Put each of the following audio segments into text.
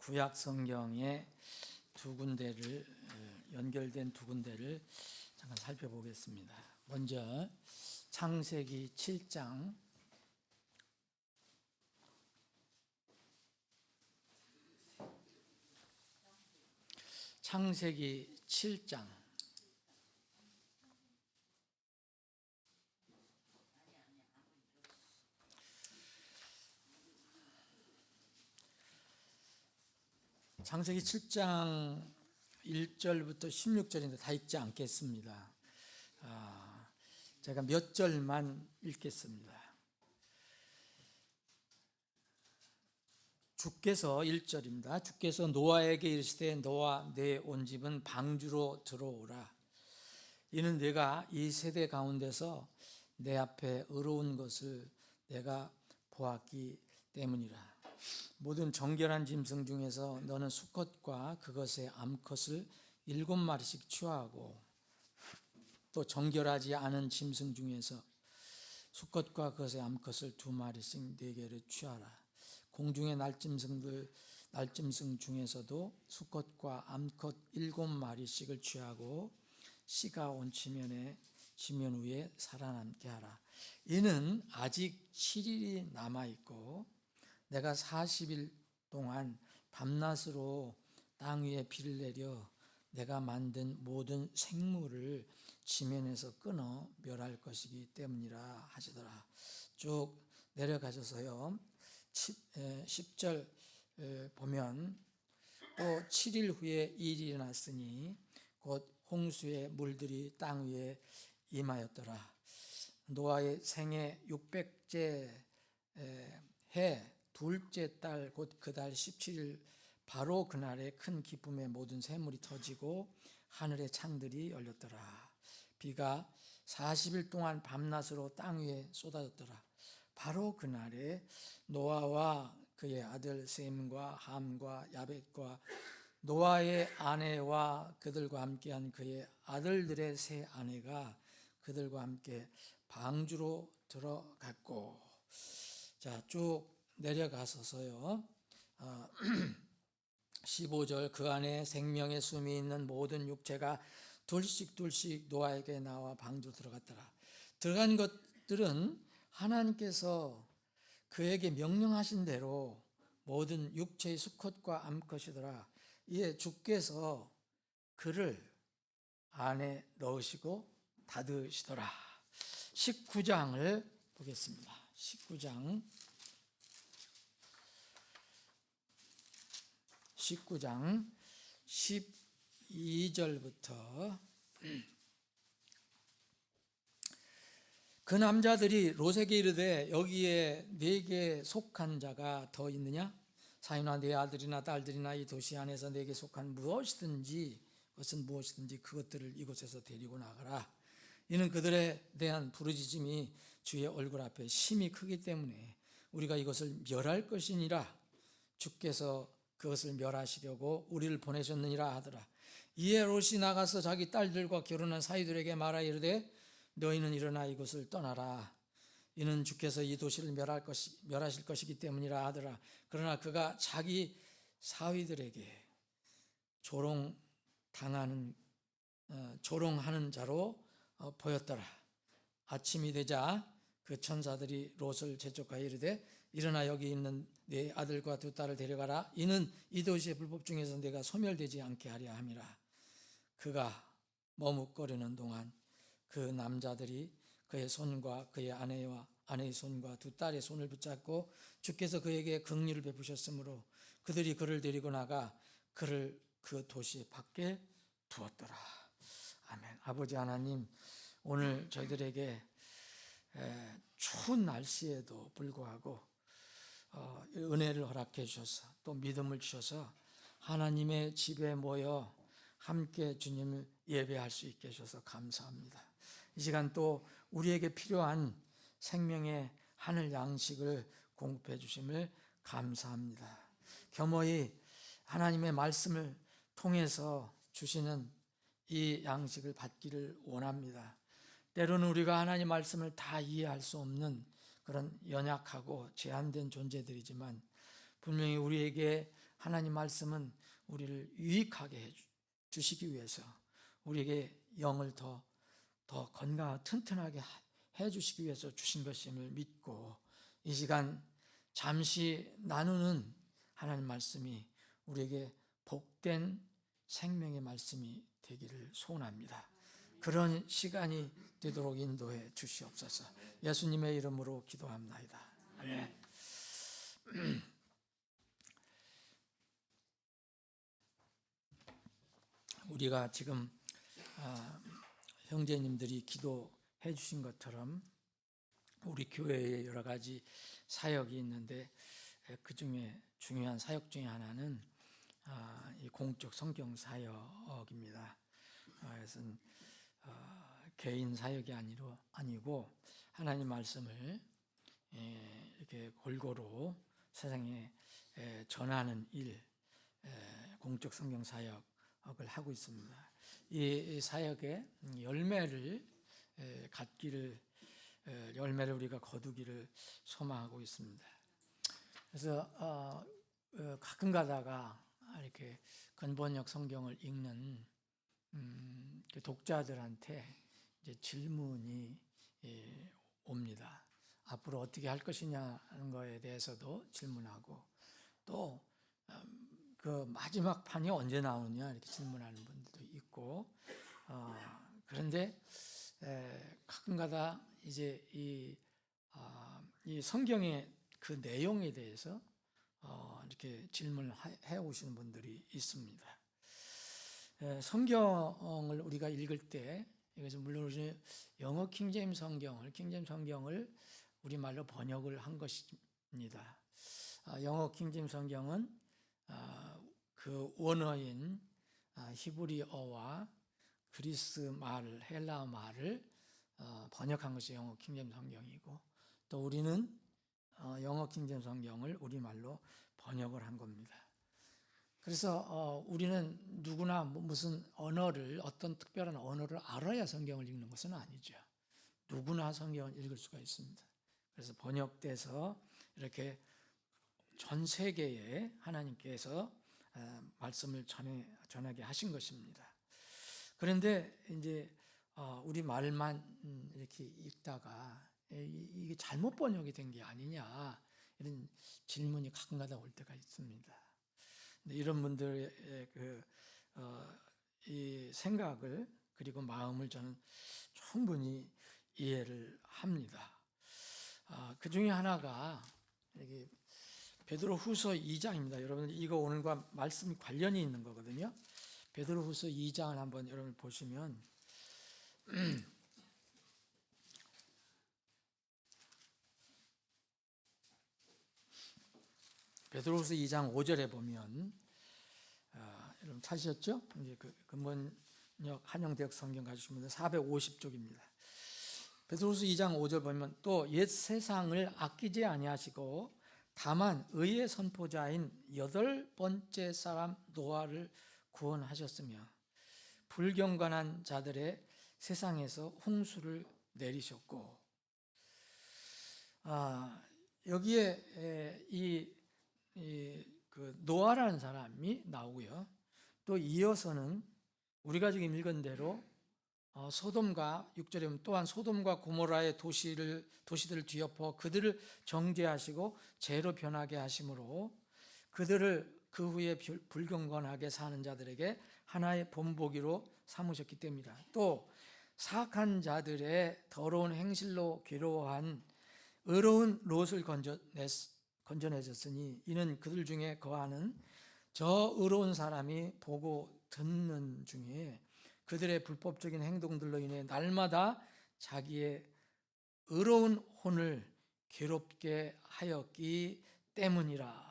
구약 성경의 두 군데를 연결된 두 군데를 잠깐 살펴보겠습니다. 먼저 창세기 7장 창세기 7장 창세기 7장 1절부터 16절인데 다 읽지 않겠습니다. 제가 몇 절만 읽겠습니다. 주께서 1절입니다. 주께서 노아에게 이르시되 너와 내 온 집은 방주로 들어오라. 이는 내가 이 세대 가운데서 내 앞에 의로운 것을 내가 보았기 때문이라. 모든 정결한 짐승 중에서 너는 수컷과 그것의 암컷을 7마리씩 취하고 또 정결하지 않은 짐승 중에서 수컷과 그것의 암컷을 2마리씩 4개를 취하라. 공중의 날짐승 중에서도 수컷과 암컷 7마리씩을 취하고 씨가 온 지면 위에 살아남게 하라. 이는 아직 7일이 남아있고 내가 40일 동안 밤낮으로 땅 위에 비를 내려 내가 만든 모든 생물을 지면에서 끊어 멸할 것이기 때문이라 하시더라. 쭉 내려가셔서요 10절 보면 또 7일 후에 일이 일어났으니 곧 홍수의 물들이 땅 위에 임하였더라. 노아의 생애 600째 해 둘째 달 곧 그 달 17일 바로 그날에 큰 기쁨의 모든 샘물이 터지고 하늘의 창들이 열렸더라. 비가 40일 동안 밤낮으로 땅 위에 쏟아졌더라. 바로 그날에 노아와 그의 아들 셈과 함과 야벳과 노아의 아내와 그들과 함께한 그의 아들들의 세 아내가 그들과 함께 방주로 들어갔고, 자, 쭉 내려가서서요 15절 그 안에 생명의 숨이 있는 모든 육체가 둘씩 노아에게 나와 방주로 들어갔더라. 들어간 것들은 하나님께서 그에게 명령하신 대로 모든 육체의 수컷과 암컷이더라. 이에 주께서 그를 안에 넣으시고 닫으시더라. 19장을 보겠습니다. 19장 12절부터 그 남자들이 롯에게 이르되 여기에 네게 속한 자가 더 있느냐? 사위나 네 아들이나 딸들이나 이 도시 안에서 네게 속한 무엇이든지 그것들을 이곳에서 데리고 나가라. 이는 그들에 대한 부르짖음이 주의 얼굴 앞에 심히 크기 때문에 우리가 이것을 멸할 것이니라. 주께서 그것을 멸하시려고 우리를 보내셨느니라 하더라. 이에 롯이 나가서 자기 딸들과 결혼한 사위들에게 말하 이르되 너희는 일어나 이곳을 떠나라. 이는 주께서 이 도시를 멸하실 것이기 때문이라 하더라. 그러나 그가 자기 사위들에게 조롱하는 자로 보였더라. 아침이 되자 그 천사들이 롯을 재촉하여 이르되 일어나 여기 있는 네 아들과 2딸을 데려가라. 이는 이 도시의 불법 중에서 내가 소멸되지 않게 하려 함이라. 그가 머뭇거리는 동안 그 남자들이 그의 손과 그의 아내의 손과 2딸의 손을 붙잡고 주께서 그에게 긍휼을 베푸셨으므로 그들이 그를 데리고 나가 그를 그 도시 밖에 두었더라. 아멘. 아버지 하나님, 오늘 저희들에게 추운 날씨에도 불구하고 은혜를 허락해 주셔서 또 믿음을 주셔서 하나님의 집에 모여 함께 주님을 예배할 수 있게 해주셔서 감사합니다. 이 시간 또 우리에게 필요한 생명의 하늘 양식을 공급해 주심을 감사합니다. 겸허히 하나님의 말씀을 통해서 주시는 이 양식을 받기를 원합니다. 때로는 우리가 하나님 말씀을 다 이해할 수 없는 그런 연약하고 제한된 존재들이지만 분명히 우리에게 하나님 말씀은 우리를 유익하게 해 주시기 위해서, 우리에게 영을 더 건강하고 튼튼하게 해 주시기 위해서 주신 것임을 믿고, 이 시간 잠시 나누는 하나님 말씀이 우리에게 복된 생명의 말씀이 되기를 소원합니다. 그런 시간이 되도록 인도해 주시옵소서. 예수님의 이름으로 기도합나이다. 아멘. 우리가 지금 형제님들이 기도해 주신 것처럼 우리 교회에 여러 가지 사역이 있는데, 그 중에 중요한 사역 중에 하나는 이 공적 성경 사역입니다. 그래서 개인 사역이 아니고 하나님 말씀을 이렇게 골고루 세상에 전하는 일, 공적 성경 사역을 하고 있습니다. 이 사역의 열매를 우리가 거두기를 소망하고 있습니다. 그래서 가끔 가다가 이렇게 근본역 성경을 읽는 독자들한테 이제 질문이 옵니다. 앞으로 어떻게 할 것이냐는 거에 대해서도 질문하고, 또 그 마지막 판이 언제 나오냐 이렇게 질문하는 분들도 있고, 그런데 가끔가다 이제 이 성경의 그 내용에 대해서 이렇게 질문을 해 오시는 분들이 있습니다. 성경을 우리가 읽을 때, 이것은 물론 영어 킹제임스 성경을 우리말로 번역을 한 것입니다. 영어 킹제임스 성경은 그 원어인 히브리어와 그리스 말, 헬라어 말을 번역한 것이 영어 킹제임스 성경이고, 또 우리는 영어 킹제임스 성경을 우리말로 번역을 한 겁니다. 그래서 우리는 누구나 무슨 어떤 특별한 언어를 알아야 성경을 읽는 것은 아니죠. 누구나 성경을 읽을 수가 있습니다. 그래서 번역돼서 이렇게 전 세계에 하나님께서 말씀을 전하게 하신 것입니다. 그런데 이제 우리 말만 이렇게 읽다가 이게 잘못 번역이 된 게 아니냐, 이런 질문이 가끔가다 올 때가 있습니다. 이런 분들의 이 생각을, 그리고 마음을 저는 충분히 이해를 합니다. 그 중에 하나가 여기 베드로후서 2장입니다. 여러분, 이거 오늘과 말씀이 관련이 있는 거거든요. 베드로후서 2장을 한번 여러분 보시면 베드로후서 2장 5절에 보면, 여러분 찾으셨죠? 이제 그 근본역 한영대역 성경 가지신 분들 450쪽입니다. 베드로후서 2장 5절 보면, 또 옛 세상을 아끼지 아니하시고 다만 의의 선포자인 8번째 사람 노아를 구원하셨으며 불경건한 자들의 세상에서 홍수를 내리셨고, 여기에 그 노아라는 사람이 나오고요. 또 이어서는 우리가 지금 읽은 대로 소돔과 6절에 보면, 또한 소돔과 고모라의 도시들을 뒤엎어 그들을 정죄하시고 죄로 변하게 하심으로 그들을 그 후에 불경건하게 사는 자들에게 하나의 본보기로 삼으셨기 때문이다. 또 사악한 자들의 더러운 행실로 괴로워한 의로운 롯을 건져내셨으니 이는 그들 중에 거하는 저 의로운 사람이 보고 듣는 중에 그들의 불법적인 행동들로 인해 날마다 자기의 의로운 혼을 괴롭게 하였기 때문이라.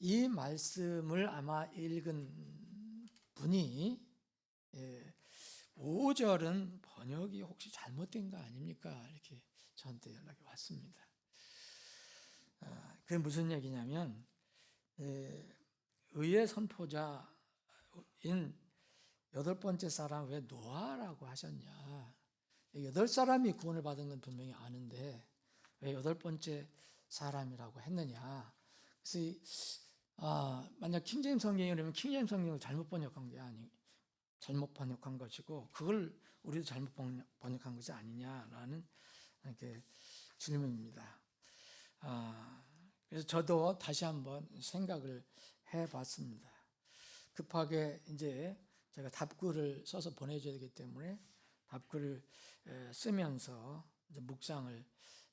이 말씀을 아마 읽은 분이 5절은 번역이 혹시 잘못된 거 아닙니까? 이렇게 저한테 연락이 왔습니다. 그게 무슨 얘기냐면, 의의 선포자인 8번째 사람 왜 노아라고 하셨냐. 8사람이 구원을 받은 건 분명히 아는데 왜 8번째 사람이라고 했느냐. 그래서 만약 킹제임스 성경이라면 킹제임스 성경을 잘못 번역한 게 잘못 번역한 것이고 그걸 우리도 잘못 번역한 것이 아니냐라는 이렇게 질문입니다. 그래서 저도 다시 한번 생각을 해봤습니다. 급하게 이제 제가 답글을 써서 보내줘야 되기 때문에 답글을 쓰면서 이제 묵상을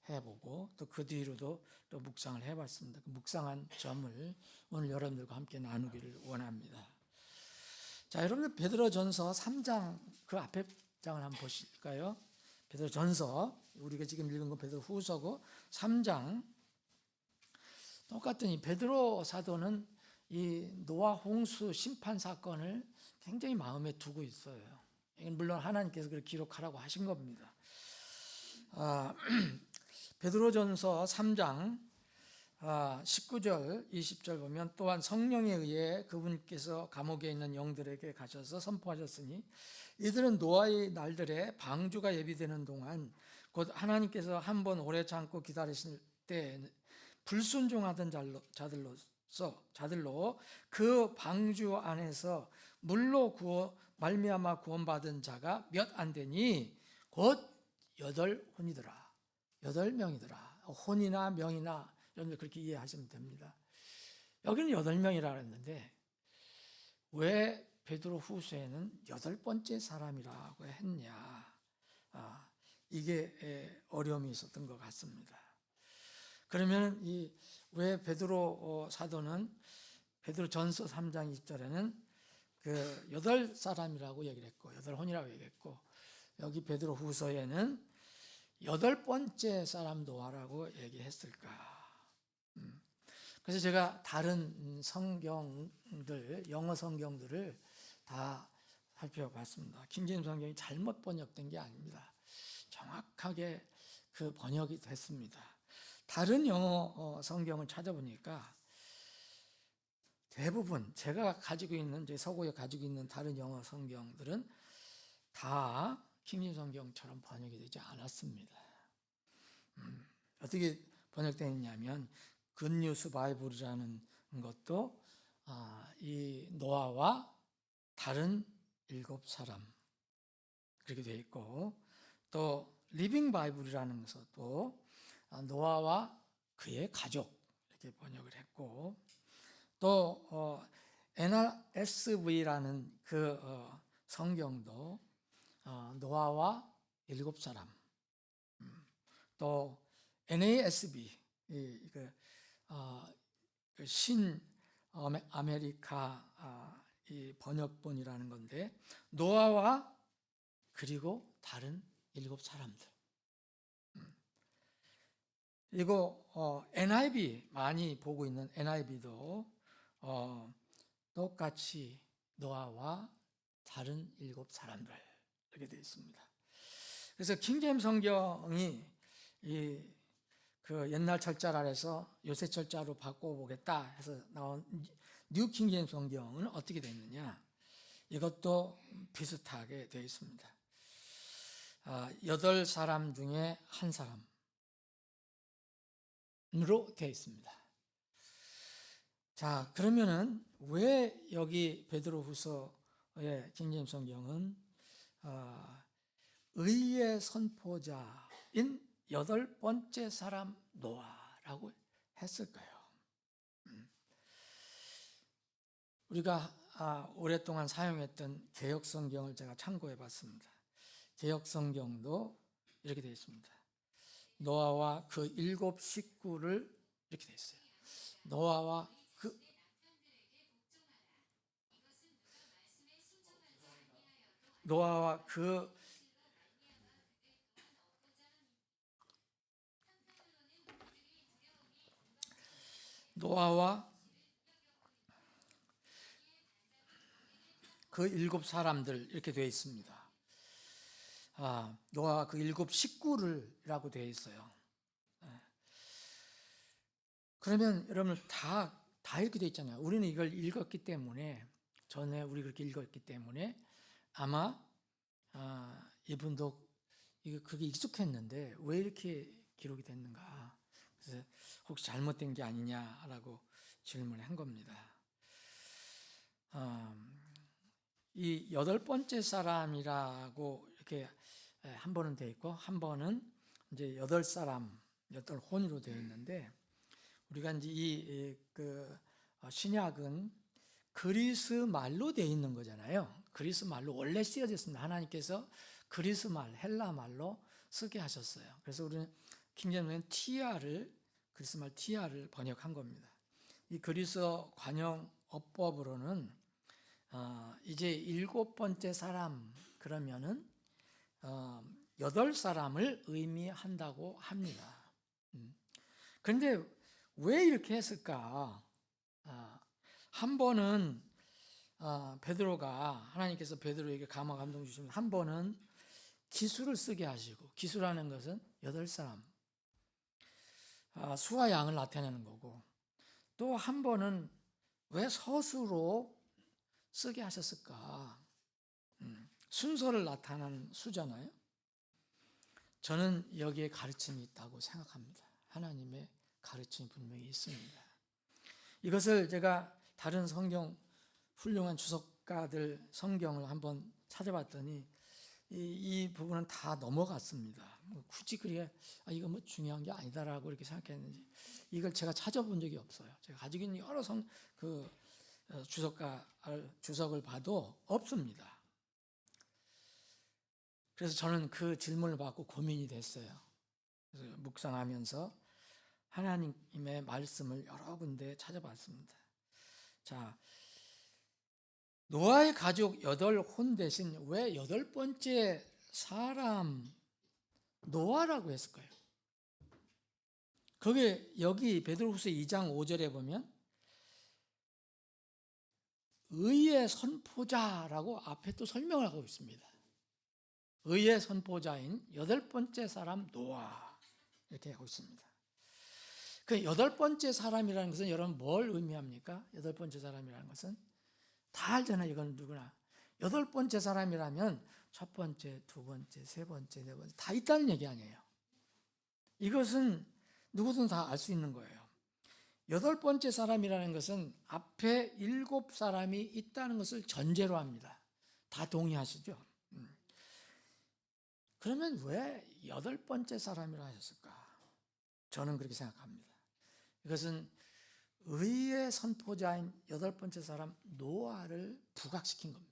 해보고 또 그 뒤로도 또 묵상을 해봤습니다. 그 묵상한 점을 오늘 여러분들과 함께 나누기를 원합니다. 자, 여러분들 베드로전서 3장 그 앞에 장을 한번 보실까요? 베드로전서 우리가 지금 읽은 건 베드로후서고 3장 똑같은 이 베드로 사도는 이 노아 홍수 심판 사건을 굉장히 마음에 두고 있어요. 이건 물론 하나님께서 그렇게 기록하라고 하신 겁니다. 베드로전서 3장 19절 20절 보면 또한 성령에 의해 그분께서 감옥에 있는 영들에게 가셔서 선포하셨으니 이들은 노아의 날들에 방주가 예비되는 동안 곧 하나님께서 한번 오래 참고 기다리실 때 불순종하던 자들로 그 방주 안에서 물로 말미암아 구원받은 자가 몇 안 되니 곧 8혼이더라. 8명이더라. 혼이나 명이나 여러분들 그렇게 이해하시면 됩니다. 여기는 8명이라 했는데 왜 베드로 후서에는 8번째 사람이라고 했냐. 이게 어려움이 있었던 것 같습니다. 그러면 왜 베드로 사도는 베드로전서 3장 20절에는 그 8사람이라고 얘기를 했고 8혼이라고 얘기했고 여기 베드로 후서에는 8번째 사람 노아라고 얘기했을까? 그래서 제가 다른 성경들, 영어 성경들을 다 살펴봤습니다. 킹제임스 성경이 잘못 번역된 게 아닙니다. 정확하게 그 번역이 됐습니다. 다른 영어 성경을 찾아보니까 대부분 제가 가지고 있는 서구에 가지고 있는 다른 영어 성경들은 다 킹제임스 성경처럼 번역이 되지 않았습니다. 어떻게 번역되었냐면 굿뉴스 바이블이라는 것도 이 노아와 다른 7사람 그렇게 되어 있고 또 리빙 바이블이라는 것도 노아와 그의 가족 이렇게 번역을 했고 또 NRSV라는 그 성경도 노아와 7사람 또 NASB 신 아메리카 이 번역본이라는 건데 노아와 그리고 다른 7사람들 그리고 NIV 많이 보고 있는 NIV도 똑같이 노아와 다른 7사람들 이렇게 되어 있습니다. 그래서 킹제임스 성경이 그 옛날 철자 아래서 요새 철자로 바꿔보겠다 해서 나온 뉴 킹제임스 성경은 어떻게 됐느냐? 이것도 비슷하게 되어 있습니다. 8사람 중에 한 사람으로 되어 있습니다. 자, 그러면은 왜 여기 베드로후서의 킹제임스 성경은 의의 선포자인 8번째 사람 노아라고 했을까요? 우리가 오랫동안 사용했던 개역성경을 제가 참고해 봤습니다. 개역성경도 이렇게 되어 있습니다. 노아와 그 7 식구를 이렇게 되어 있어요. 노아와 그 7사람들 이렇게 되어 있습니다. 노아와 그 7 식구를라고 되어 있어요. 그러면 여러분 다 이렇게 되어 있잖아요. 우리는 이걸 읽었기 때문에 전에 우리 그렇게 읽었기 때문에 아마 이분도 그게 익숙했는데 왜 이렇게 기록이 됐는가? 그래서 혹시 잘못된 게 아니냐라고 질문한 겁니다. 이 여덟 번째 사람이라고 이렇게 한 번은 되어 있고 한 번은 이제 여덟 사람, 여덟 혼으로 되어 있는데, 우리가 이제 신약은 그리스 말로 되어 있는 거잖아요. 그리스 말로 원래 쓰여졌습니다. 하나님께서 그리스 말, 헬라 말로 쓰게 하셨어요. 그래서 우리는 킹제임스는 그리스 말 티아를 번역한 겁니다. 이 그리스어 관용 어법으로는 이제 일곱 번째 사람 그러면은 여덟 사람을 의미한다고 합니다. 그런데 왜 이렇게 했을까? 한 번은 베드로가, 하나님께서 베드로에게 감화 감동 주시면 한 번은 기수를 쓰게 하시고, 기수라는 것은 여덟 사람, 수와 양을 나타내는 거고, 또 한 번은 왜 서수로 쓰게 하셨을까? 순서를 나타내는 수잖아요. 저는 여기에 가르침이 있다고 생각합니다. 하나님의 가르침이 분명히 있습니다. 이것을 제가 다른 성경 훌륭한 주석가들 성경을 한번 찾아봤더니 이 부분은 다 넘어갔습니다. 굳이 그게 이거 뭐 중요한 게 아니다라고 이렇게 생각했는지, 이걸 제가 찾아본 적이 없어요. 제가 가지고 있는 여러 주석을 봐도 없습니다. 그래서 저는 그 질문을 받고 고민이 됐어요. 그래서 묵상하면서 하나님의 말씀을 여러 군데 찾아봤습니다. 자, 노아의 가족 여덟 혼 대신 왜 여덟 번째 사람 노아라고 했을까요? 그게 여기 베드로후서 2장 5절에 보면 의의 선포자라고 앞에 또 설명을 하고 있습니다. 의의 선포자인 여덟 번째 사람 노아, 이렇게 하고 있습니다. 그 여덟 번째 사람이라는 것은 여러분 뭘 의미합니까? 여덟 번째 사람이라는 것은 다 알잖아요. 이건 누구나. 여덟 번째 사람이라면 첫 번째, 두 번째, 세 번째, 네 번째 다 있다는 얘기 아니에요. 이것은 누구든 다 알 수 있는 거예요. 여덟 번째 사람이라는 것은 앞에 일곱 사람이 있다는 것을 전제로 합니다. 다 동의하시죠? 그러면 왜 여덟 번째 사람이라 하셨을까? 저는 그렇게 생각합니다. 이것은 의의 선포자인 여덟 번째 사람 노아를 부각시킨 겁니다.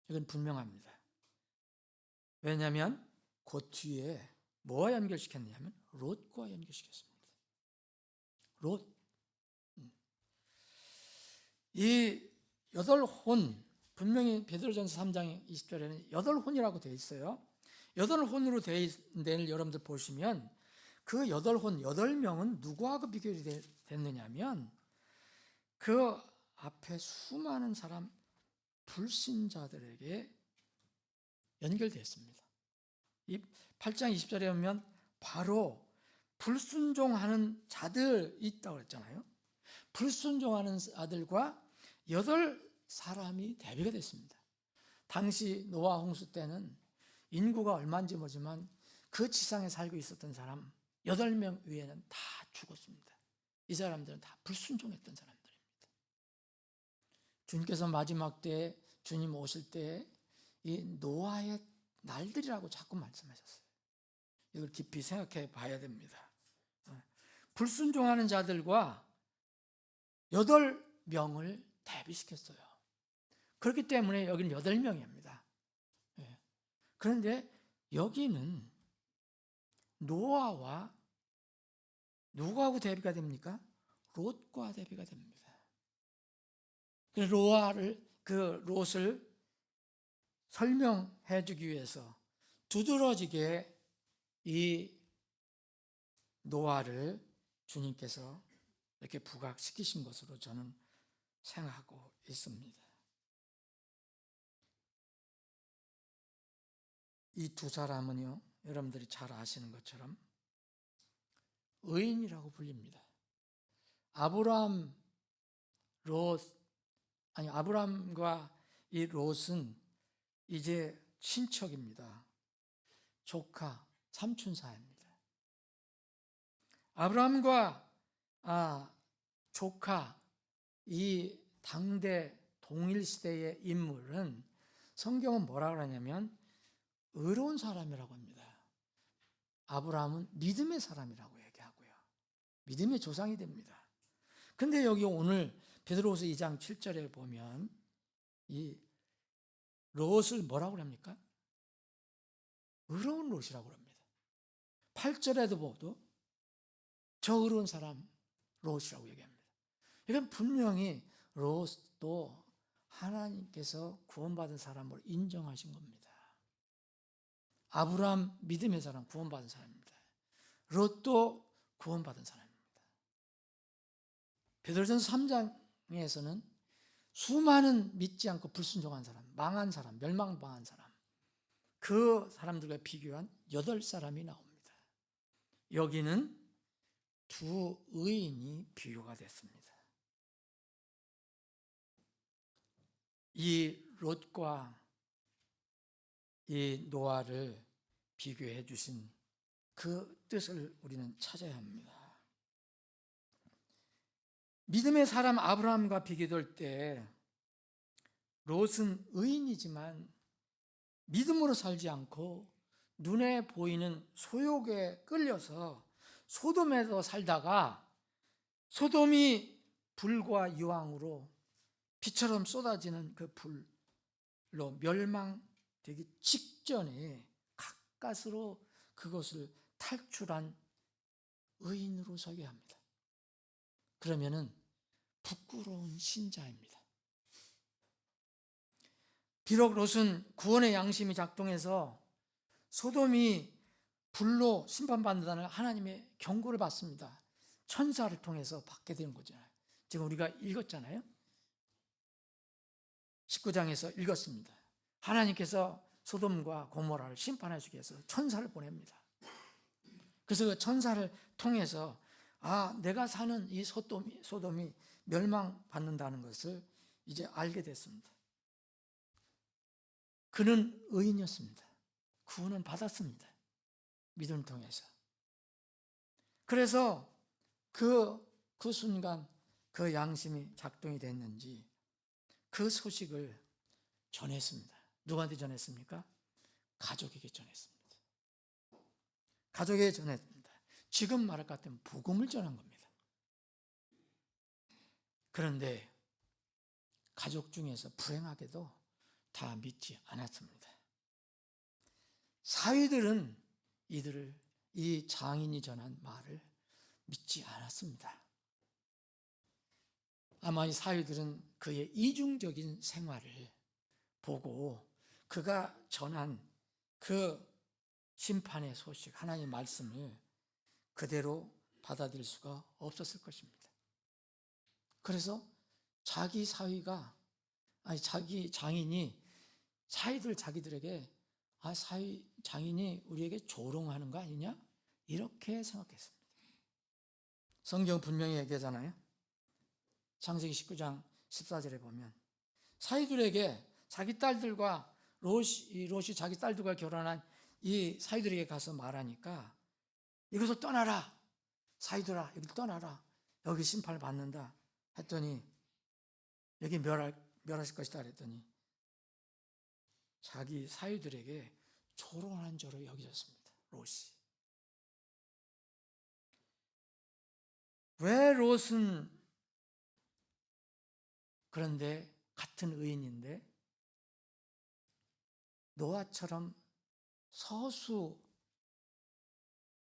이건 분명합니다. 왜냐하면 그 뒤에 뭐와 연결시켰냐면 롯과 연결시켰습니다. 롯. 이 여덟 혼, 분명히 베드로전서 3장 20절에는 여덟 혼이라고 되어 있어요. 여덟 혼으로 되어 있는 데를 여러분들 보시면 그 여덟 혼, 8명은 누구하고 비교가 됐느냐면 그 앞에 수많은 사람 불신자들에게 연결되어 있습니다. 이 8장 20절에 보면 바로 불순종하는 자들이 있다고 했잖아요. 불순종하는 아들과 8사람이 대비가 됐습니다. 당시 노아 홍수 때는 인구가 얼마인지 모르지만 그 지상에 살고 있었던 사람 8명 위에는 다 죽었습니다. 이 사람들은 다 불순종했던 사람들입니다. 주님께서 마지막 때에 주님 오실 때 이 노아의 날들이라고 자꾸 말씀하셨어요. 이걸 깊이 생각해 봐야 됩니다. 불순종하는 자들과 8명을 대비시켰어요. 그렇기 때문에 여기는 8명입니다. 그런데 여기는 노아와 누구하고 대비가 됩니까? 롯과 대비가 됩니다. 롯을 설명해 주기 위해서 두드러지게 이 노아를 주님께서 이렇게 부각시키신 것으로 저는 생각하고 있습니다. 이 두 사람은요, 여러분들이 잘 아시는 것처럼 의인이라고 불립니다. 아브람과 이 롯은 이제 친척입니다. 조카, 삼촌 사이입니다. 아브람과 조카, 이 당대 동일시대의 인물은 성경은 뭐라 그러냐면 의로운 사람이라고 합니다. 아브라함은 믿음의 사람이라고 얘기하고요. 믿음의 조상이 됩니다. 근데 여기 오늘 베드로후서 2장 7절에 보면 이 롯을 뭐라고 합니까? 의로운 롯이라고 합니다. 8절에도 보도 저 의로운 사람 롯이라고 얘기합니다. 이건 분명히 롯도 하나님께서 구원받은 사람으로 인정하신 겁니다. 아브라함 믿음의 사람, 구원받은 사람입니다. 롯도 구원받은 사람입니다. 베드로전서 3장에서는 수많은 믿지 않고 불순종한 사람, 망한 사람, 멸망당한 사람, 그 사람들과 비교한 8사람이 나옵니다. 여기는 두 의인이 비교가 됐습니다. 이 롯과 이 노아를 비교해 주신 그 뜻을 우리는 찾아야 합니다. 믿음의 사람 아브라함과 비교될 때 롯은 의인이지만 믿음으로 살지 않고 눈에 보이는 소욕에 끌려서 소돔에서 살다가 소돔이 불과 유황으로 비처럼 쏟아지는 그 불로 멸망되기 직전에 가까스로 그것을 탈출한 의인으로 서게 합니다. 그러면은 부끄러운 신자입니다. 비록 롯은 구원의 양심이 작동해서 소돔이 불로 심판받는다는 하나님의 경고를 받습니다. 천사를 통해서 받게 되는 거잖아요. 지금 우리가 읽었잖아요. 19장에서 읽었습니다. 하나님께서 소돔과 고모라를 심판하시기 위해서 천사를 보냅니다. 그래서 그 천사를 통해서 내가 사는 이 소돔이 멸망받는다는 것을 이제 알게 됐습니다. 그는 의인이었습니다. 구원은 받았습니다. 믿음을 통해서. 그래서 그 순간 그 양심이 작동이 됐는지 그 소식을 전했습니다. 누구한테 전했습니까? 가족에게 전했습니다. 가족에게 전했습니다. 지금 말할 것 같으면 복음을 전한 겁니다. 그런데 가족 중에서 불행하게도 다 믿지 않았습니다. 사위들은 이 장인이 전한 말을 믿지 않았습니다. 아마 이 사위들은 그의 이중적인 생활을 보고 그가 전한 그 심판의 소식, 하나님의 말씀을 그대로 받아들일 수가 없었을 것입니다. 그래서 자기 장인이 사위들 자기들에게 장인이 우리에게 조롱하는 거 아니냐? 이렇게 생각했습니다. 성경 분명히 얘기하잖아요. 창세기 19장 14절에 보면 사위들에게 자기 딸들과 롯이 자기 딸들과 결혼한 이 사위들에게 가서 말하니까 이것을 떠나라. 사위들아, 여기 떠나라. 여기 심판을 받는다. 했더니 여기 멸하실 것이다. 그랬더니 자기 사위들에게 조롱하는 자로 여겨졌습니다. 롯이. 왜 롯은 그런데 같은 의인인데 노아처럼 서수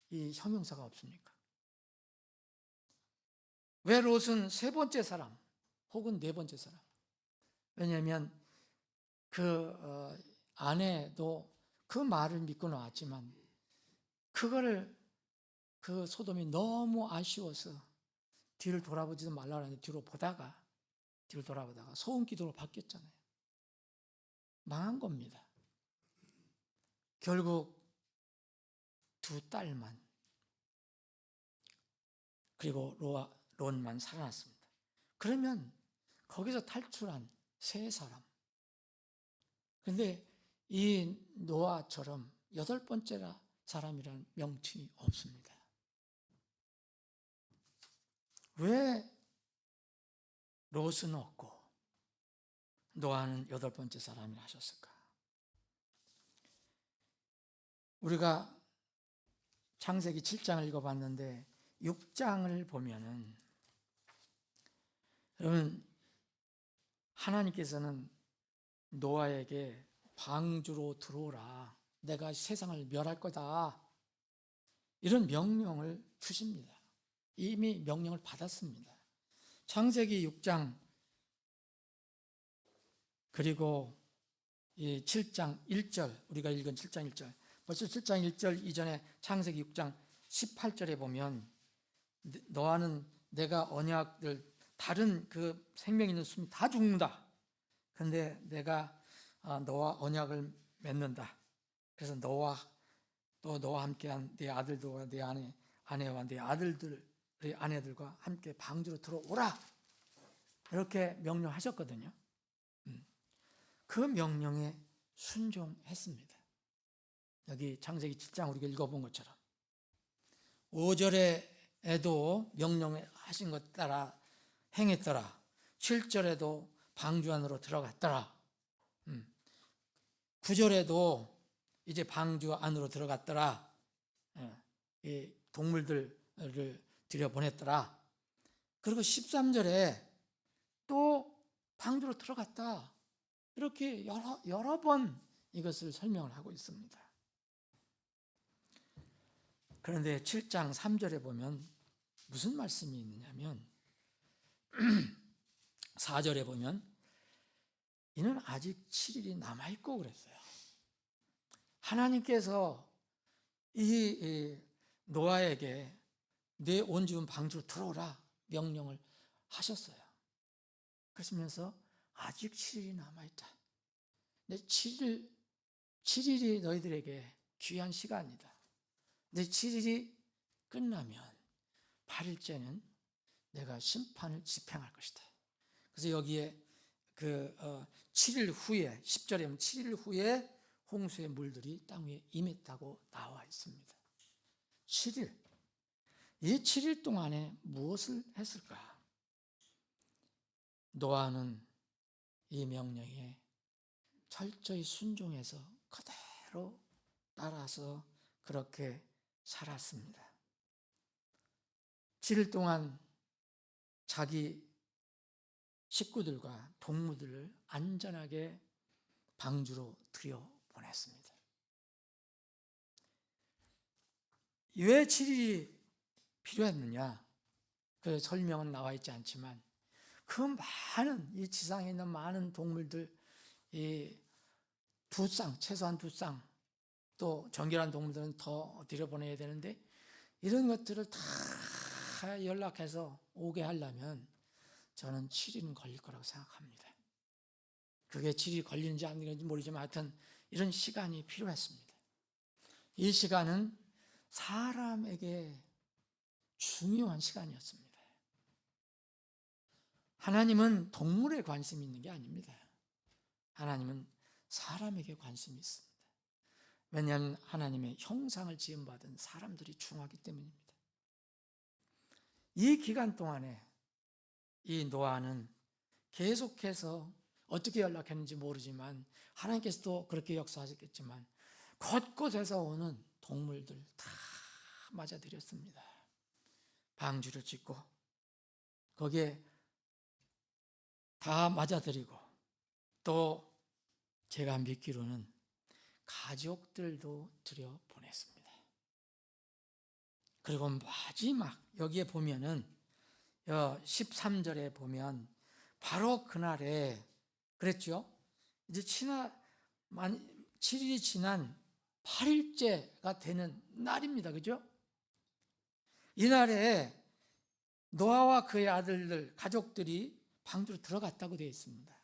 이 형용사가 없습니까? 왜 롯은 세 번째 사람 혹은 네 번째 사람? 왜냐하면 그 아내도 그 말을 믿고 나왔지만 그거를 그 소돔이 너무 아쉬워서 뒤를 돌아보지도 말라고 하는데 뒤를 돌아보다가 소음 기도로 바뀌었잖아요. 망한 겁니다. 결국 두 딸만 그리고 롯만 살아났습니다. 그러면 거기서 탈출한 세 사람. 그런데 이 노아처럼 8번째 사람이라는 명칭이 없습니다. 왜 롯은 없고 노아는 8번째 사람이 하셨을까? 우리가 창세기 7장을 읽어봤는데 6장을 보면은 여러분 하나님께서는 노아에게 방주로 들어오라, 내가 세상을 멸할 거다, 이런 명령을 주십니다. 이미 명령을 받았습니다. 창세기 6장 그리고 이 7장 1절, 우리가 읽은 7장 1절, 벌써 7장 1절 이전에 창세기 6장 18절에 보면 너와는 내가 언약을, 다른 그 생명 있는 숨이 다 죽는다. 근데 내가 너와 언약을 맺는다. 그래서 너와 또 너와 함께한 네 아들들과 네 아내와 네 아들들의 아내들과 함께 방주로 들어오라, 이렇게 명령하셨거든요. 그 명령에 순종했습니다. 여기 창세기 7장 우리가 읽어본 것처럼 5절에도 명령하신 것 따라 행했더라. 7절에도 방주 안으로 들어갔더라. 9절에도 이제 방주 안으로 들어갔더라. 이 동물들을 들여보냈더라. 그리고 13절에 또 방주로 들어갔다. 이렇게 여러 번 이것을 설명을 하고 있습니다. 그런데 7장 3절에 보면 무슨 말씀이 있느냐면 4절에 보면 이는 아직 7일이 남아있고 그랬어요. 하나님께서 이 노아에게 내 온지은 방주로 들어오라 명령을 하셨어요. 그러시면서 아직 7일이 남아있다. 근데 7일이 너희들에게 귀한 시간이다. 근데 7일이 끝나면 8일째는 내가 심판을 집행할 것이다. 그래서 여기에 7일 후에, 10절에 보면 7일 후에 홍수의 물들이 땅 위에 임했다고 나와 있습니다. 7일. 이 7일 동안에 무엇을 했을까? 노아는 이 명령에 철저히 순종해서 그대로 따라서 그렇게 살았습니다. 7일 동안 자기 식구들과 동무들을 안전하게 방주로 들여보냈습니다. 왜 7일이 필요했느냐? 그 설명은 나와 있지 않지만 그 많은, 이 지상에 있는 많은 동물들, 이 두 쌍, 최소한 두 쌍, 또 정결한 동물들은 더 들여보내야 되는데 이런 것들을 다 연락해서 오게 하려면 저는 7일은 걸릴 거라고 생각합니다. 그게 7일이 걸리는지 안 걸리는지 모르지만 하여튼 이런 시간이 필요했습니다. 이 시간은 사람에게 중요한 시간이었습니다. 하나님은 동물에 관심이 있는 게 아닙니다. 하나님은 사람에게 관심이 있습니다. 왜냐하면 하나님의 형상을 지음받은 사람들이 중요하기 때문입니다. 이 기간 동안에 이 노아는 계속해서 어떻게 연락했는지 모르지만 하나님께서도 그렇게 역사하셨겠지만 곳곳에서 오는 동물들 다 맞아들였습니다. 방주를 짓고 거기에 다 맞아들이고 또 제가 믿기로는 가족들도 들여보냈습니다. 그리고 마지막 여기에 보면은 13절에 보면 바로 그날에 그랬죠. 이제 7일이 지난 8일째가 되는 날입니다. 그죠? 이날에 노아와 그의 아들들, 가족들이 방주로 들어갔다고 되어 있습니다.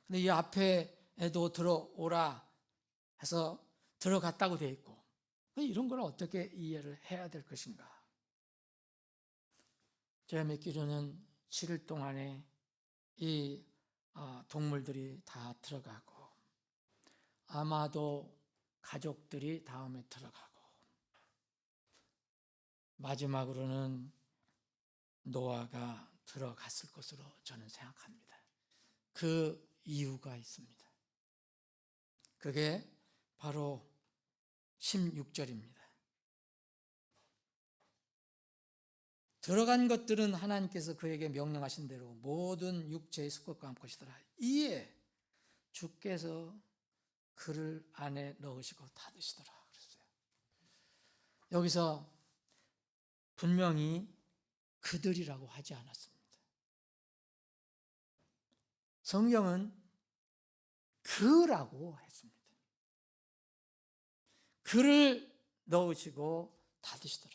근데 이 앞에도 들어오라 해서 들어갔다고 되어 있고, 이런 걸 어떻게 이해를 해야 될 것인가? 제가 믿기로는 7일 동안에 이 동물들이 다 들어가고 아마도 가족들이 다음에 들어가고 마지막으로는 노아가 들어갔을 것으로 저는 생각합니다. 그 이유가 있습니다. 그게 바로 16절입니다. 들어간 것들은 하나님께서 그에게 명령하신 대로 모든 육체의 수컷과 암컷이더라. 이에 주께서 그를 안에 넣으시고 닫으시더라 그랬어요. 여기서 분명히 그들이라고 하지 않았습니다. 성경은 그라고 했습니다. 그를 넣으시고 닫으시더라.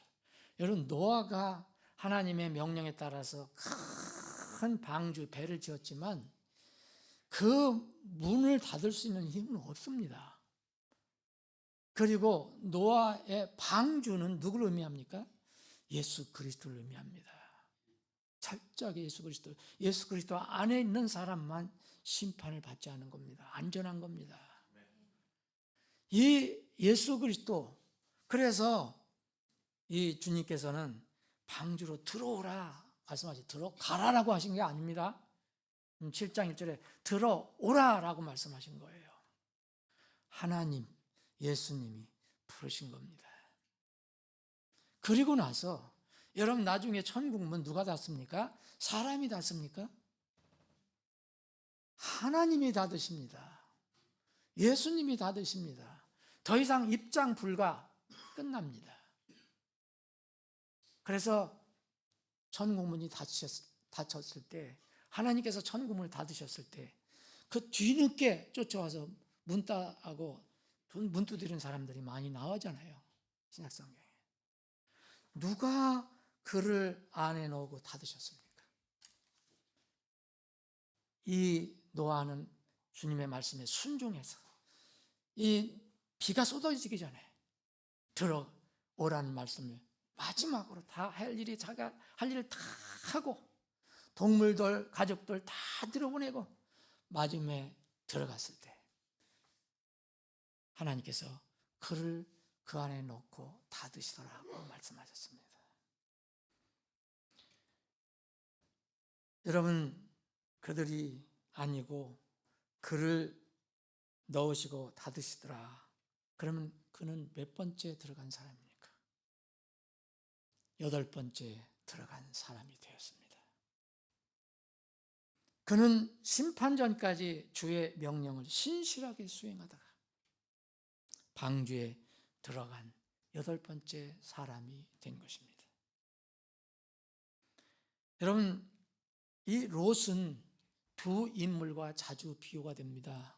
여러분, 노아가 하나님의 명령에 따라서 큰 방주, 배를 지었지만 그 문을 닫을 수 있는 힘은 없습니다. 그리고 노아의 방주는 누구를 의미합니까? 예수 그리스도를 의미합니다. 철저하게 예수 그리스도 안에 있는 사람만 심판을 받지 않은 겁니다. 안전한 겁니다. 이 예수 그리스도, 그래서 이 주님께서는 방주로 들어오라 말씀하시, 들어가라라고 하신 게 아닙니다. 7장 1절에 들어오라라고 말씀하신 거예요. 하나님, 예수님이 부르신 겁니다. 그리고 나서 여러분, 나중에 천국문 누가 닫습니까? 사람이 닫습니까? 하나님이 닫으십니다. 예수님이 닫으십니다. 더 이상 입장 불가, 끝납니다. 그래서 천국문이 닫혔을 때, 하나님께서 천국문을 닫으셨을 때 그 뒤늦게 쫓아와서 문 따고 문 두드리는 사람들이 많이 나오잖아요, 신약성경에. 누가 그를 안에 넣고 닫으셨습니까? 이 노아는 주님의 말씀에 순종해서 이 비가 쏟아지기 전에 들어오라는 말씀을 마지막으로 다 할 일을 다 하고 동물들, 가족들 다 들어보내고 마지막에 들어갔을 때 하나님께서 그를 그 안에 넣고 닫으시더라고 말씀하셨습니다. 여러분, 그들이 아니고 그를 넣으시고 닫으시더라. 그러면 그는 몇 번째 들어간 사람입니까? 8번째 들어간 사람이 되었습니다. 그는 심판 전까지 주의 명령을 신실하게 수행하다가 방주에 들어간 8번째 사람이 된 것입니다. 여러분, 이 롯은 두 인물과 자주 비교가 됩니다.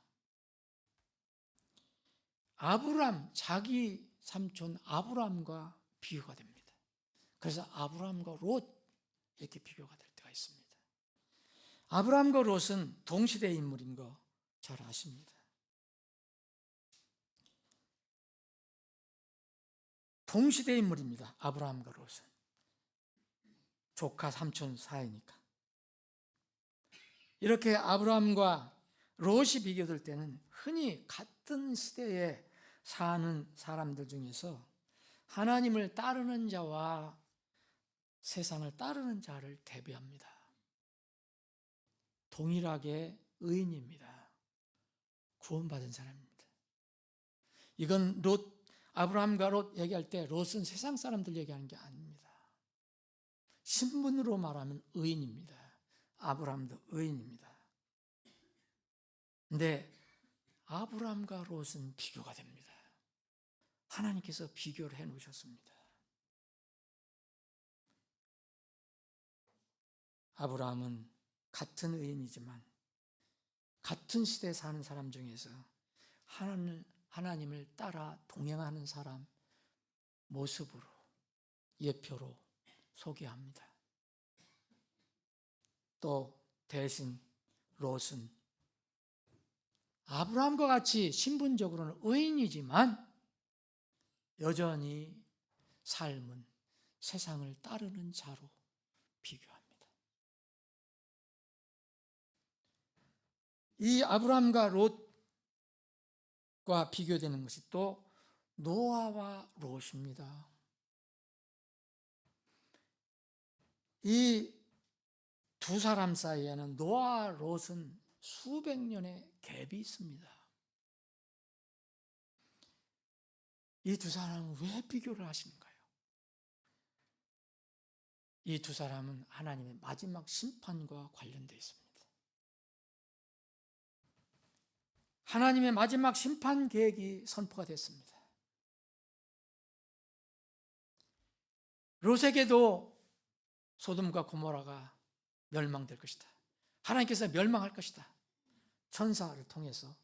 아브람, 자기 삼촌 아브람과 비교가 됩니다. 그래서 아브람과 롯 이렇게 비교가 될 때가 있습니다. 아브람과 롯은 동시대 인물인 거 잘 아십니다. 동시대 인물입니다. 아브라함과 롯은 조카 삼촌 사이니까. 이렇게 아브라함과 롯이 비교될 때는 흔히 같은 시대에 사는 사람들 중에서 하나님을 따르는 자와 세상을 따르는 자를 대비합니다. 동일하게 의인입니다. 구원받은 사람입니다. 이건 아브라함과 롯 얘기할 때 롯은 세상 사람들 얘기하는 게 아닙니다. 신분으로 말하면 의인입니다. 아브라함도 의인입니다. 근데 아브라함과 롯은 비교가 됩니다. 하나님께서 비교를 해 놓으셨습니다. 아브라함은 같은 의인이지만 같은 시대에 사는 사람 중에서 하나님을 따라 동행하는 사람 모습으로, 예표로 소개합니다. 또 대신 롯은 아브라함과 같이 신분적으로는 의인이지만 여전히 삶은 세상을 따르는 자로 비교합니다. 이 아브라함과 롯과 비교되는 것이 또 노아와 롯입니다. 이 두 사람 사이에는 노아와 롯은 수백 년의 갭이 있습니다. 이 두 사람은 왜 비교를 하시는가요? 이 두 사람은 하나님의 마지막 심판과 관련되어 있습니다. 하나님의 마지막 심판 계획이 선포가 됐습니다. 롯에게도 소돔과 고모라가 멸망될 것이다. 하나님께서 멸망할 것이다. 천사를 통해서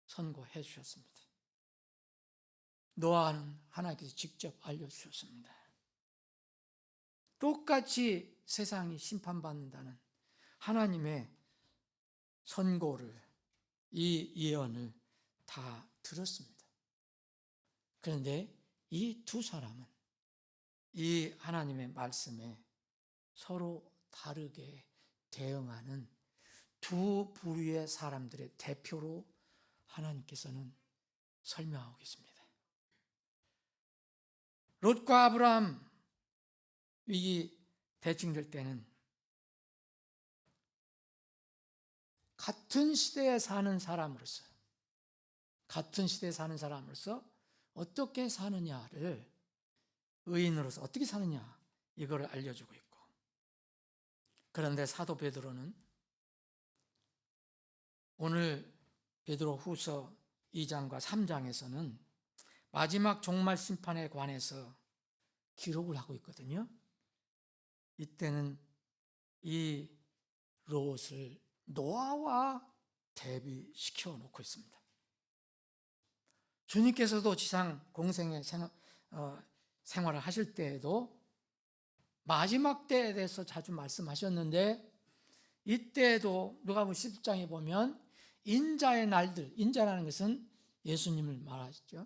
선고해 주셨습니다. 노아는 하나님께서 직접 알려주셨습니다. 똑같이 세상이 심판받는다는 하나님의 선고를, 이 예언을 다 들었습니다. 그런데 이 두 사람은 이 하나님의 말씀에 서로 다르게 대응하는 두 부류의 사람들의 대표로 하나님께서는 설명하고 계십니다. 롯과 아브라함 위기 대칭될 때는 같은 시대에 사는 사람으로서 어떻게 사느냐를, 의인으로서 어떻게 사느냐, 이걸 알려주고 있고, 그런데 사도 베드로는 오늘 베드로 후서 2장과 3장에서는 마지막 종말 심판에 관해서 기록을 하고 있거든요. 이때는 이 롯을 노아와 대비시켜 놓고 있습니다. 주님께서도 지상 공생의 생활을 하실 때에도 마지막 때에 대해서 자주 말씀하셨는데, 이때에도 누가복음 10장에 보면 인자의 날들, 인자라는 것은 예수님을 말하시죠.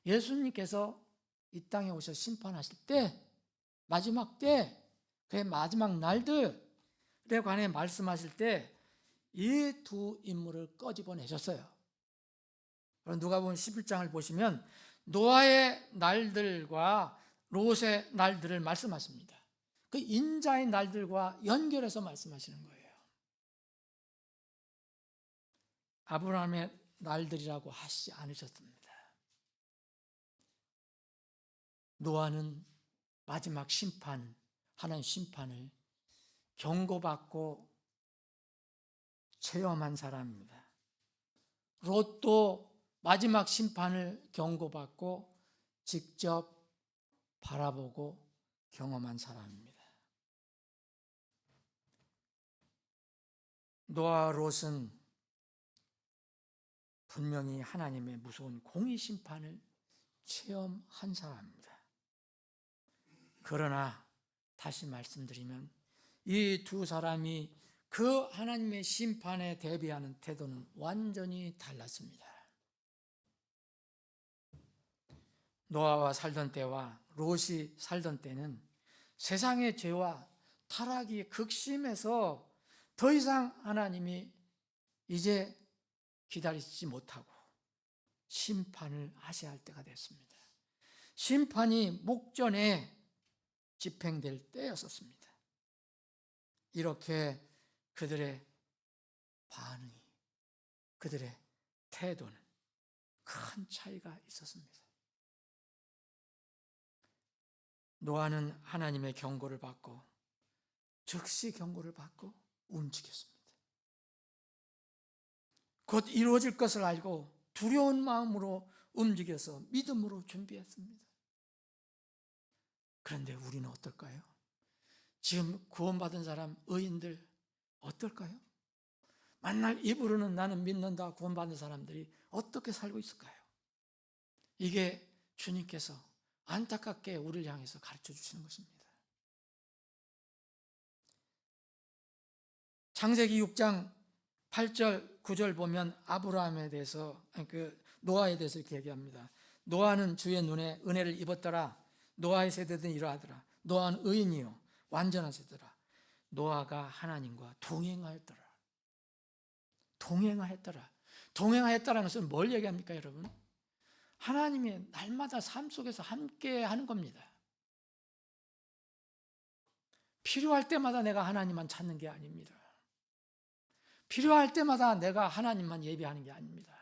예수님께서 이 땅에 오셔 심판하실 때, 마지막 때, 그의 마지막 날들에 관해 말씀하실 때 이 두 인물을 꺼집어내셨어요. 누가복음 11장을 보시면 노아의 날들과 롯의 날들을 말씀하십니다. 그 인자의 날들과 연결해서 말씀하시는 거예요. 아브라함의 날들이라고 하시지 않으셨습니다. 노아는 마지막 심판, 하나님 심판을 경고받고 체험한 사람입니다. 롯도 마지막 심판을 경고받고 직접 바라보고 경험한 사람입니다. 노아와 롯은 분명히 하나님의 무서운 공의 심판을 체험한 사람입니다. 그러나 다시 말씀드리면 이 두 사람이 그 하나님의 심판에 대비하는 태도는 완전히 달랐습니다. 노아와 살던 때와 롯이 살던 때는 세상의 죄와 타락이 극심해서 더 이상 하나님이 이제 기다리지 못하고 심판을 하셔야 할 때가 됐습니다. 심판이 목전에 집행될 때였었습니다. 이렇게 그들의 반응이, 그들의 태도는 큰 차이가 있었습니다. 노아는 하나님의 경고를 받고 즉시 경고를 받고 움직였습니다. 곧 이루어질 것을 알고 두려운 마음으로 움직여서 믿음으로 준비했습니다. 그런데 우리는 어떨까요? 지금 구원받은 사람, 의인들 어떨까요? 만날 입으로는 나는 믿는다 구원받은 사람들이 어떻게 살고 있을까요? 이게 주님께서 안타깝게 우리를 향해서 가르쳐 주시는 것입니다. 창세기 6장 8절 9절 보면 아브라함에 대해서, 노아에 대해서 이렇게 얘기합니다. 노아는 주의 눈에 은혜를 입었더라. 노아의 세대들은 이러하더라. 노아는 의인이요 완전한 세대라. 노아가 하나님과 동행하였더라. 동행하였다라는 것은 뭘 얘기합니까, 여러분? 하나님의 날마다 삶 속에서 함께 하는 겁니다. 필요할 때마다 내가 하나님만 찾는 게 아닙니다. 필요할 때마다 내가 하나님만 예배하는 게 아닙니다.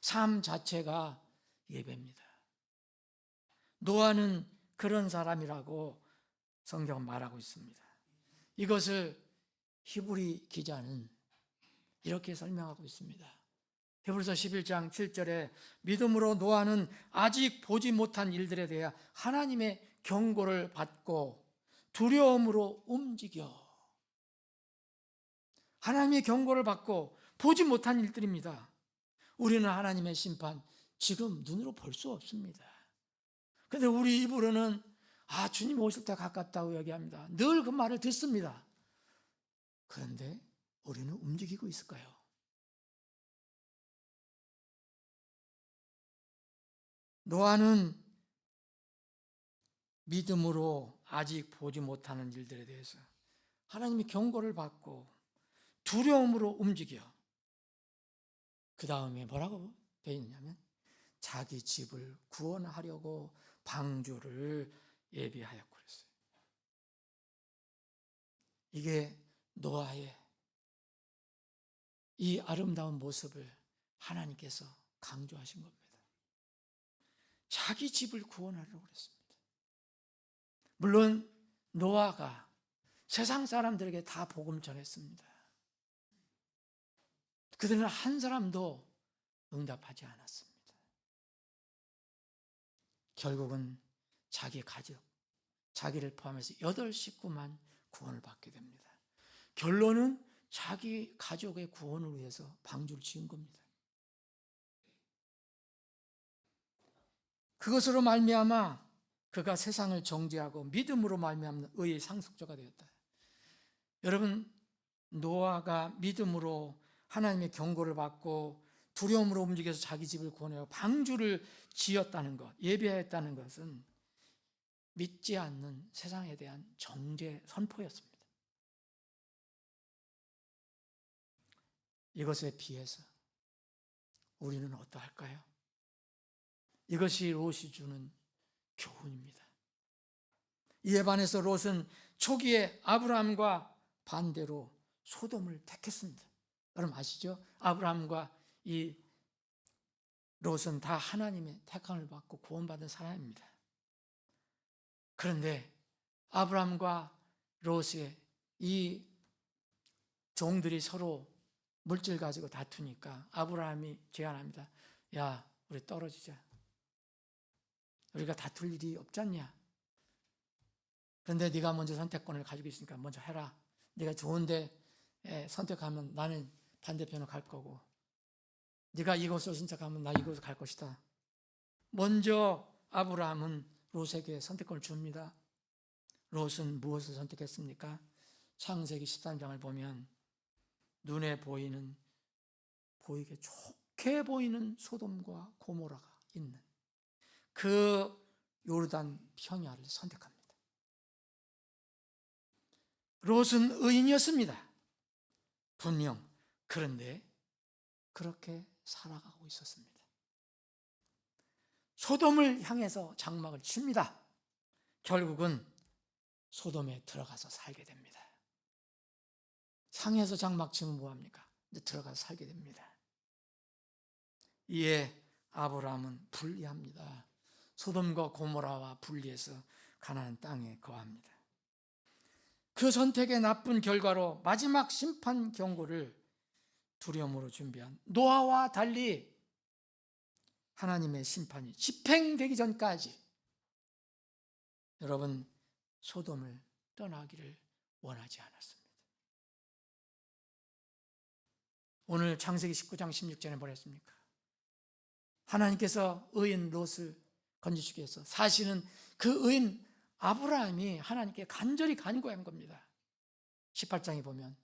삶 자체가 예배입니다. 노아는 그런 사람이라고 성경은 말하고 있습니다. 이것을 히브리 기자는 이렇게 설명하고 있습니다. 히브리서 11장 7절에 믿음으로 노아는 아직 보지 못한 일들에 대해 하나님의 경고를 받고 두려움으로 움직여. 하나님의 경고를 받고 보지 못한 일들입니다. 우리는 하나님의 심판 지금 눈으로 볼 수 없습니다. 그런데 우리 입으로는 주님 오실 때 가깝다고 얘기합니다. 늘 그 말을 듣습니다. 그런데 우리는 움직이고 있을까요? 노아는 믿음으로 아직 보지 못하는 일들에 대해서 하나님의 경고를 받고 두려움으로 움직여. 그 다음에 뭐라고 되어 있냐면 자기 집을 구원하려고 방주를 예비하였고 그랬어요. 이게 노아의 이 아름다운 모습을 하나님께서 강조하신 겁니다. 자기 집을 구원하려고 그랬습니다. 물론 노아가 세상 사람들에게 다 복음 전했습니다. 그들은 한 사람도 응답하지 않았습니다. 결국은 자기 가족, 자기를 포함해서 8 식구만 구원을 받게 됩니다. 결론은 자기 가족의 구원을 위해서 방주를 지은 겁니다. 그것으로 말미암아 그가 세상을 정죄하고 믿음으로 말미암는 의의 상속자가 되었다. 여러분, 노아가 믿음으로 하나님의 경고를 받고 두려움으로 움직여서 자기 집을 구원하여 방주를 지었다는 것, 예배했다는 것은 믿지 않는 세상에 대한 정죄 선포였습니다. 이것에 비해서 우리는 어떠할까요? 이것이 롯이 주는 교훈입니다. 이에 반해서 롯은 초기에 아브라함과 반대로 소돔을 택했습니다. 여러분 아시죠? 아브라함과 이 롯은 다 하나님의 택함을 받고 구원받은 사람입니다. 그런데 아브라함과 롯의 이 종들이 서로 물질 가지고 다투니까 아브라함이 제안합니다. 야, 우리 떨어지자. 우리가 다툴 일이 없지 않냐? 그런데 네가 먼저 선택권을 가지고 있으니까 먼저 해라. 네가 좋은데 선택하면 나는 반대편으로 갈 거고, 네가 이곳을 선택하면 나 이곳을 갈 것이다. 먼저 아브라함은 롯에게 선택권을 줍니다. 롯은 무엇을 선택했습니까? 창세기 13장을 보면 눈에 보이게 좋게 보이는 소돔과 고모라가 있는 그 요르단 평야를 선택합니다. 롯은 의인이었습니다. 분명. 그런데 그렇게 살아가고 있었습니다. 소돔을 향해서 장막을 칩니다. 결국은 소돔에 들어가서 살게 됩니다. 상에서 장막 치면 뭐합니까? 이제 들어가서 살게 됩니다. 이에 아브라함은 분리합니다. 소돔과 고모라와 분리해서 가나안 땅에 거합니다. 그 선택의 나쁜 결과로 마지막 심판 경고를 두려움으로 준비한 노아와 달리 하나님의 심판이 집행되기 전까지 여러분 소돔을 떠나기를 원하지 않았습니다. 오늘 창세기 19장 16절에 뭐랬습니까? 하나님께서 의인 롯을 건지시기 위해서 사실은 그 의인 아브라함이 하나님께 간절히 간구한 겁니다. 18장에 보면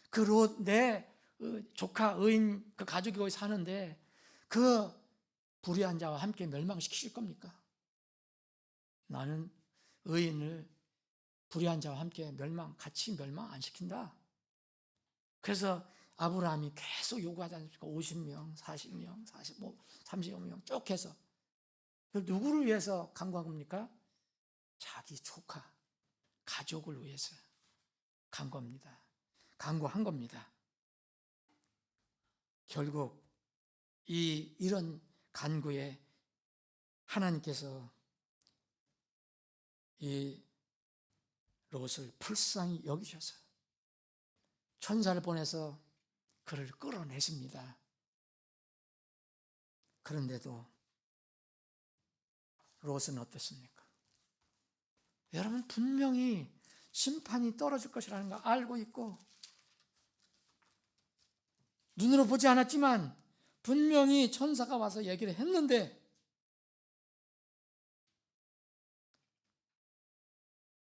그 롯, 내 조카 의인 그 가족이 거기 사는데 그 불의한 자와 함께 멸망시키실 겁니까? 나는 의인을 불의한 자와 함께 같이 멸망 안 시킨다. 그래서 아브라함이 계속 요구하지 않습니까? 50명, 40명, 45, 35명 쭉 해서 누구를 위해서 간구한 겁니까? 자기 조카, 가족을 위해서 간구한 겁니다. 결국 이런 간구에 하나님께서 이 롯을 불쌍히 여기셔서 천사를 보내서 그를 끌어내십니다. 그런데도 롯은 어떻습니까? 여러분, 분명히 심판이 떨어질 것이라는 거 알고 있고 눈으로 보지 않았지만 분명히 천사가 와서 얘기를 했는데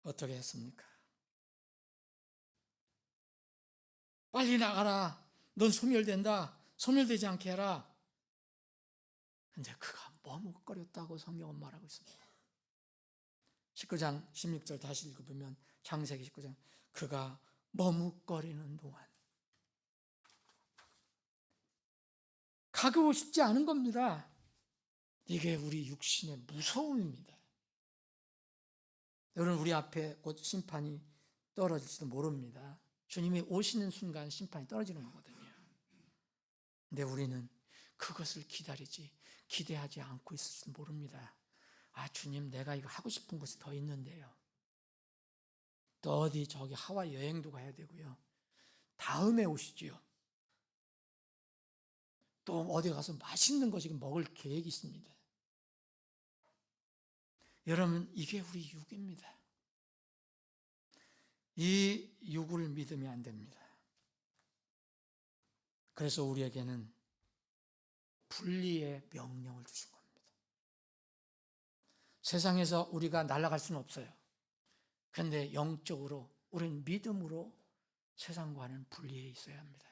어떻게 했습니까? 빨리 나가라. 넌 소멸된다. 소멸되지 않게 해라. 근데 그가 머뭇거렸다고 성경은 말하고 있습니다. 19장 16절 다시 읽어보면 창세기 19장 그가 머뭇거리는 동안 가고 싶지 않은 겁니다. 이게 우리 육신의 무서움입니다. 여러분, 우리 앞에 곧 심판이 떨어질지도 모릅니다. 주님이 오시는 순간 심판이 떨어지는 거거든요. 근데 우리는 그것을 기대하지 않고 있을지도 모릅니다. 아, 주님, 내가 이거 하고 싶은 것이 더 있는데요. 또 어디 저기 하와이 여행도 가야 되고요. 다음에 오시지요. 또 어디 가서 맛있는 거 지금 먹을 계획이 있습니다. 여러분, 이게 우리 육입니다. 이 육을 믿으면 안 됩니다. 그래서 우리에게는 분리의 명령을 주신 겁니다. 세상에서 우리가 날아갈 수는 없어요. 그런데 영적으로 우리는 믿음으로 세상과는 분리해 있어야 합니다.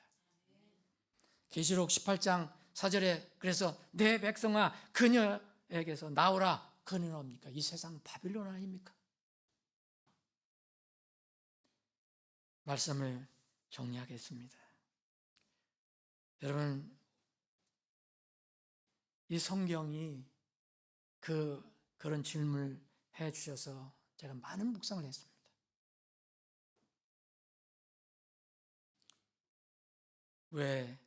계시록 18장 4절에 그래서 내 백성아 그녀에게서 나오라. 그녀는 뭡니까? 이 세상 바빌론 아닙니까? 말씀을 정리하겠습니다. 여러분, 이 성경이 그런 질문을 해 주셔서 제가 많은 묵상을 했습니다. 왜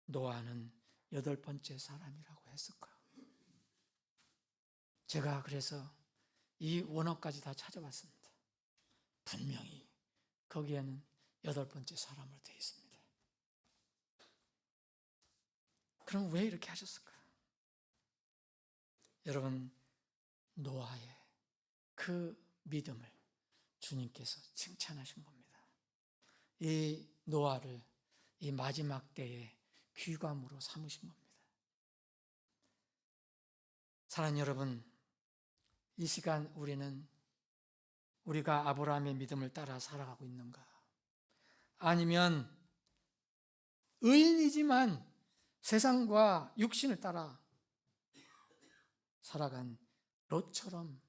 노아는 8번째 사람이라고 했을까? 제가 그래서 이 원어까지 다 찾아봤습니다. 분명히 거기에는 8번째 사람으로 되어 있습니다. 그럼 왜 이렇게 하셨을까? 여러분, 노아의 그 믿음을 주님께서 칭찬하신 겁니다. 이 노아를 이 마지막 때에 귀감으로 삼으신 겁니다. 사랑하는 여러분, 이 시간 우리가 아브라함의 믿음을 따라 살아가고 있는가? 아니면 의인이지만 세상과 육신을 따라 살아간 롯처럼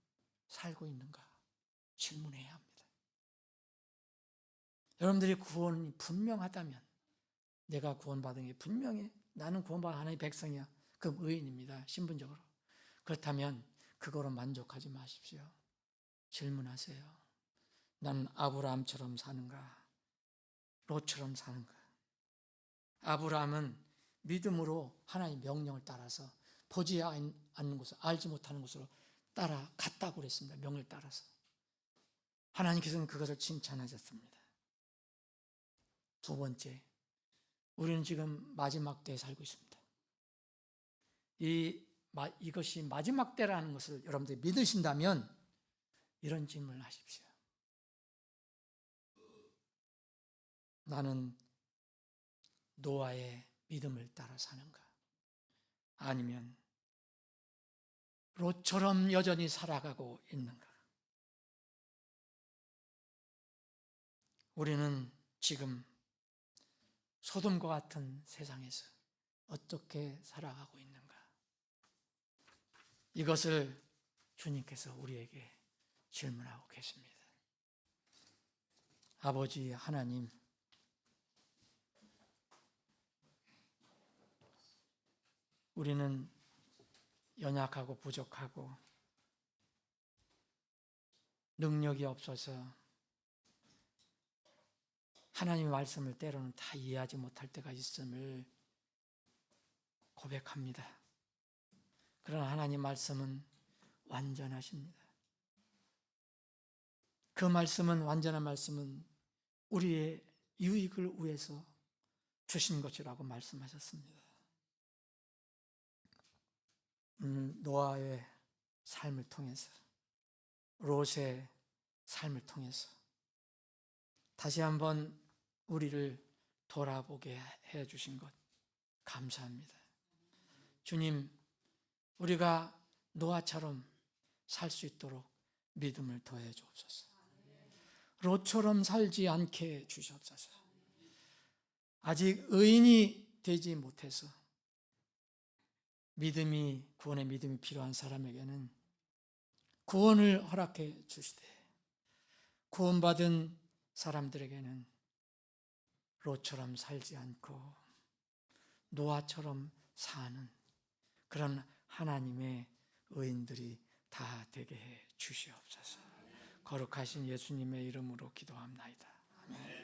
살고 있는가? 질문해야 합니다. 여러분들이 구원이 분명하다면, 내가 구원받은 게 분명해, 나는 구원받은 하나님의 백성이야, 그럼 의인입니다. 신분적으로. 그렇다면 그거로 만족하지 마십시오. 질문하세요. 나는 아브라함처럼 사는가? 롯처럼 사는가? 아브라함은 믿음으로 하나님의 명령을 따라서 보지 않는 곳을, 알지 못하는 곳으로 따라갔다고 그랬습니다. 명령을 따라서. 하나님께서는 그것을 칭찬하셨습니다. 두 번째, 우리는 지금 마지막 때에 살고 있습니다. 이것이 마지막 때라는 것을 여러분들이 믿으신다면 이런 질문을 하십시오. 나는 노아의 믿음을 따라 사는가? 아니면 롯처럼 여전히 살아가고 있는가? 우리는 지금 소돔과 같은 세상에서 어떻게 살아가고 있는가? 이것을 주님께서 우리에게 질문하고 계십니다. 아버지 하나님, 우리는 연약하고 부족하고 능력이 없어서 하나님의 말씀을 때로는 다 이해하지 못할 때가 있음을 고백합니다. 그러나 하나님 말씀은 완전하십니다. 그 말씀은, 완전한 말씀은 우리의 유익을 위해서 주신 것이라고 말씀하셨습니다. 노아의 삶을 통해서, 롯의 삶을 통해서 다시 한번 우리를 돌아보게 해주신 것 감사합니다. 주님, 우리가 노아처럼 살 수 있도록 믿음을 더해 주옵소서. 롯처럼 살지 않게 주시옵소서. 아직 의인이 되지 못해서 구원의 믿음이 필요한 사람에게는 구원을 허락해 주시되, 구원받은 사람들에게는 롯처럼 살지 않고 노아처럼 사는 그런 하나님의 의인들이 다 되게 해 주시옵소서. 거룩하신 예수님의 이름으로 기도합나이다. 아멘.